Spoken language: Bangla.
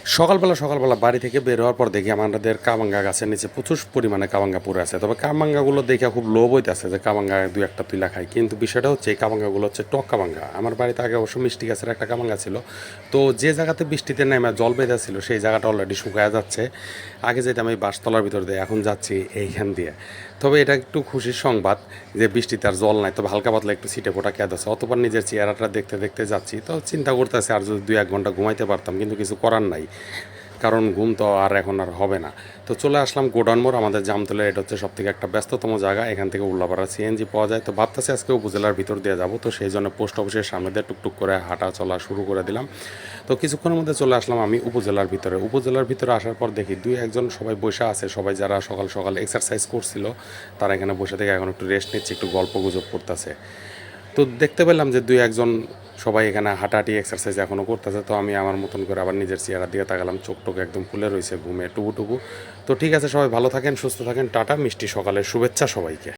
সকালবেলা বাড়ি থেকে বের হওয়ার পর দেখি আমাদের কামাঙ্গা গাছের নিচে প্রচুর পরিমাণে কামাঙ্গা পড়ে আছে। তবে কামাঙ্গাগুলো দেখে খুব লোভ হইতেছে যে কামাঙ্গা দু একটা তুইলা খাই, কিন্তু বিষয়টা হচ্ছে এই কামাঙ্গাগুলো হচ্ছে টক কামাঙ্গা। আমার বাড়িতে আগে অবশ্য মিষ্টি গাছের একটা কামাঙ্গা ছিল, তো যে জায়গাতে বৃষ্টিতে নেমে জল বেঁধে ছিল সেই জায়গাটা অলরেডি শুকায় যাচ্ছে। আগে যেতাম এই বাঁশতলার ভিতর দিয়ে, এখন যাচ্ছি এইখান দিয়ে। তবে এটা একটু খুশির সংবাদ যে বৃষ্টিতে আর জল নাই, তবে হালকা পাতলা একটু ছিটে ফোটা কেঁদ আছে। অতপর নিজের চেহারাটা দেখতে দেখতে যাচ্ছি, তো চিন্তা করতেছি আর যদি 2-1 ঘন্টা ঘুমাইতে পারতাম, কিন্তু কিছু করার নাই, কারণ ঘুম তো আর এখন আর হবে না। তো চলে আসলাম গোডাউন মোড়, আমাদের জামতলে। এটা হচ্ছে সবথেকে একটা ব্যস্ততম জায়গা, এখান থেকে উল্লাপাড়া সিএনজি পাওয়া যায়। তো ভাবতেছি আজকে উপজেলার ভিতর দিয়ে যাব, তো সেই জন্য পোস্ট অফিসের সামনে দিয়ে টুকটুক করে হাঁটা চলা শুরু করে দিলাম। তো কিছুক্ষণের মধ্যে চলে আসলাম আমি উপজেলার ভিতরে। উপজেলার ভিতরে আসার পর দেখি 2-1 জন সবাই বসে আছে, সবাই যারা সকাল সকাল এক্সারসাইজ করছিল তারা এখানে বসে থেকে এখন একটু রেস্ট নিচ্ছে, একটু গল্প গুজব করতেছে। তো দেখতে পেলাম যে 2-1 জন সবাই এখানে হাঁটাহাঁটি এক্সারসাইজ এখনও করতেছে। তো আমি আমার মতন করে আবার নিজের চেহারা দিয়ে তাকালাম, চোখ টোক একদম ফুলে রয়েছে ঘুমে টুবু টুবু। তো ঠিক আছে, সবাই ভালো থাকেন, সুস্থ থাকেন, টাটা, মিষ্টি সকালের শুভেচ্ছা সবাইকে।